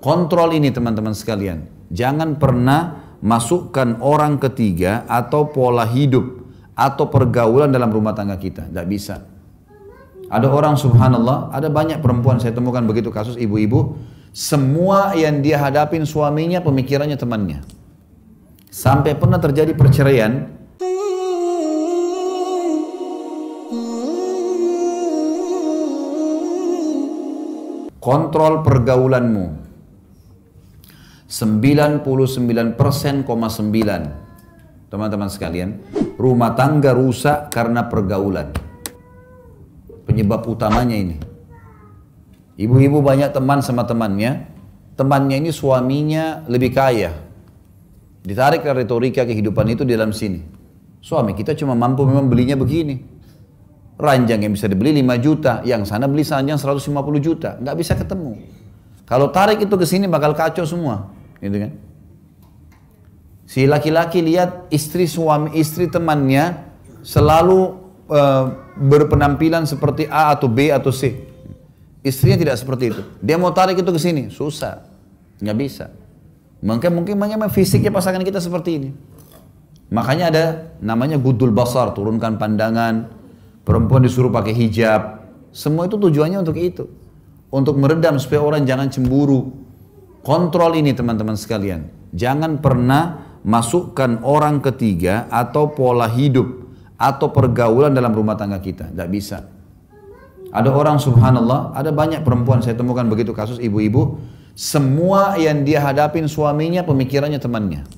Kontrol ini teman-teman sekalian. Jangan pernah masukkan orang ketiga atau pola hidup atau pergaulan dalam rumah tangga kita. Tidak bisa. Ada orang subhanallah, ada banyak perempuan saya temukan begitu kasus ibu-ibu. Semua yang dia hadapin suaminya pemikirannya temannya. Sampai pernah terjadi perceraian. Kontrol pergaulanmu. 99,9%, teman-teman sekalian, rumah tangga rusak karena pergaulan. Penyebab utamanya ini. Ibu-ibu banyak teman sama temannya ini suaminya lebih kaya. Ditarik ke retorika kehidupan itu di dalam sini. Suami kita cuma mampu memang belinya begini. Ranjang yang bisa dibeli 5 juta, yang sana beli ranjang 150 juta, nggak bisa ketemu. Kalau tarik itu ke sini bakal kacau semua. Gitu kan? Si laki-laki lihat istri temannya selalu berpenampilan seperti A atau B atau C. Istrinya tidak seperti itu. Dia mau tarik itu ke sini, susah, nggak bisa. Mungkin fisiknya pasangan kita seperti ini. Makanya ada namanya gudul basar, turunkan pandangan. Perempuan disuruh pakai hijab. Semua itu tujuannya untuk itu, untuk meredam supaya orang jangan cemburu. Kontrol ini teman-teman sekalian. Jangan pernah masukkan orang ketiga atau pola hidup atau pergaulan dalam rumah tangga kita. Tidak bisa. Ada orang subhanallah, ada banyak perempuan saya temukan begitu kasus ibu-ibu. Semua yang dia hadapin suaminya pemikirannya temannya.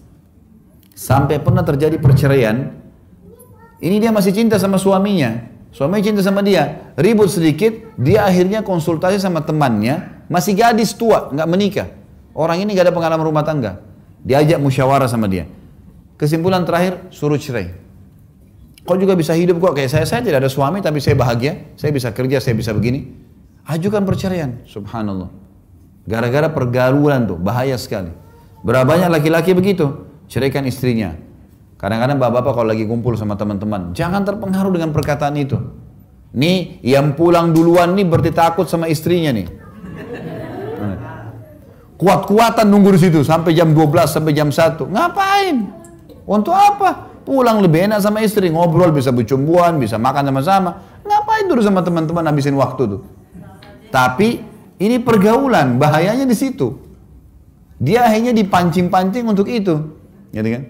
Sampai pernah terjadi perceraian. Ini dia masih cinta sama suaminya. Suaminya cinta sama dia. Ribut sedikit, dia akhirnya konsultasi sama temannya. Masih gadis tua, nggak menikah. Orang ini gak ada pengalaman rumah tangga. Diajak musyawarah sama dia. Kesimpulan terakhir, suruh cerai. Kau juga bisa hidup kok kayak saya tidak ada suami tapi saya bahagia. Saya bisa kerja, saya bisa begini. Ajukan perceraian, subhanallah. Gara-gara pergaulan tuh, bahaya sekali. Berapa banyak laki-laki begitu, ceraikan istrinya. Kadang-kadang bapak-bapak kalau lagi kumpul sama teman-teman, jangan terpengaruh dengan perkataan itu. Nih, yang pulang duluan nih berarti takut sama istrinya nih. Kuat-kuatan nunggu di situ sampai jam 12 sampai jam 1. Ngapain? Untuk apa? Pulang lebih enak sama istri, ngobrol, bisa bercumbuan, bisa makan sama-sama. Ngapain dulu sama teman-teman habisin waktu tuh? Tapi ini pergaulan, bahayanya di situ. Dia akhirnya dipancing-pancing untuk itu. Gitu kan?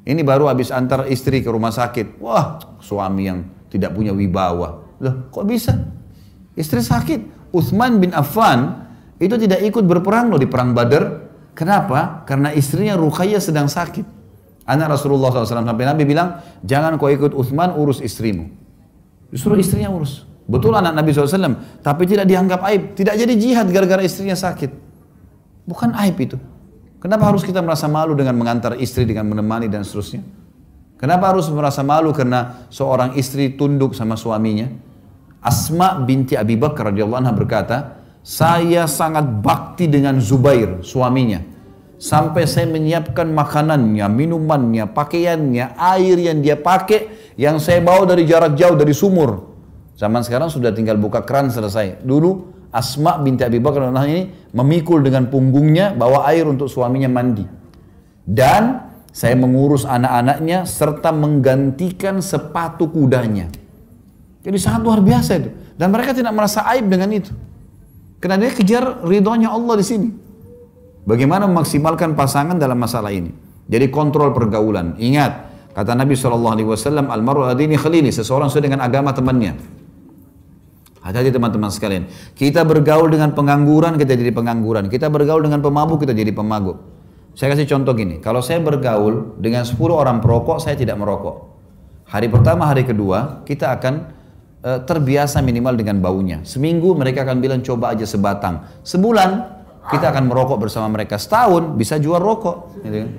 Ini baru habis antar istri ke rumah sakit. Wah, suami yang tidak punya wibawa. Loh, kok bisa? Istri sakit. Utsman bin Affan itu tidak ikut berperang loh di perang Badar. Kenapa? Karena istrinya Ruqayyah sedang sakit. Anak Rasulullah SAW sampai Nabi bilang, jangan kau ikut Utsman, urus istrimu. Disuruh istrinya urus. Betul anak Nabi SAW, tapi tidak dianggap aib. Tidak jadi jihad gara-gara istrinya sakit. Bukan aib itu. Kenapa harus kita merasa malu dengan mengantar istri, dengan menemani dan seterusnya? Kenapa harus merasa malu karena seorang istri tunduk sama suaminya? Asma binti Abi Bakar radhiyallahu anha berkata, saya sangat bakti dengan Zubair, suaminya. Sampai saya menyiapkan makanannya, minumannya, pakaiannya, air yang dia pakai, yang saya bawa dari jarak jauh, dari sumur. Zaman sekarang sudah tinggal buka keran selesai. Dulu Asma binti Abi Bakar ini memikul dengan punggungnya, bawa air untuk suaminya mandi. Dan saya mengurus anak-anaknya, serta menggantikan sepatu kudanya. Jadi sangat luar biasa itu. Dan mereka tidak merasa aib dengan itu. Karena dia kejar ridhonya Allah di sini. Bagaimana memaksimalkan pasangan dalam masalah ini? Jadi kontrol pergaulan. Ingat, kata Nabi SAW, Al-mar'u adini khalili, seseorang sesuai dengan agama temannya. Hati-hati teman-teman sekalian. Kita bergaul dengan pengangguran, kita jadi pengangguran. Kita bergaul dengan pemabuk, kita jadi pemabuk. Saya kasih contoh gini. Kalau saya bergaul dengan 10 orang perokok, saya tidak merokok. Hari pertama, hari kedua, kita akan terbiasa minimal dengan baunya. Seminggu mereka akan bilang coba aja sebatang. Sebulan kita akan merokok bersama mereka. Setahun bisa jual rokok. Gitu.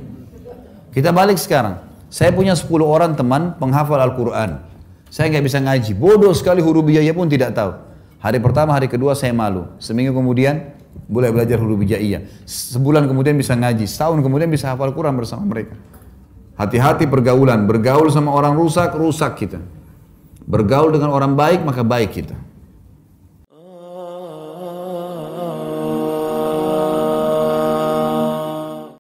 Kita balik sekarang. Saya punya 10 orang teman penghafal Al-Quran. Saya nggak bisa ngaji. Bodoh sekali huruf hijaiyah pun tidak tahu. Hari pertama, hari kedua saya malu. Seminggu kemudian mulai belajar huruf hijaiyah. Sebulan kemudian bisa ngaji. Setahun kemudian bisa hafal Quran bersama mereka. Hati-hati pergaulan. Bergaul sama orang rusak, rusak kita. Bergaul dengan orang baik, maka baik kita.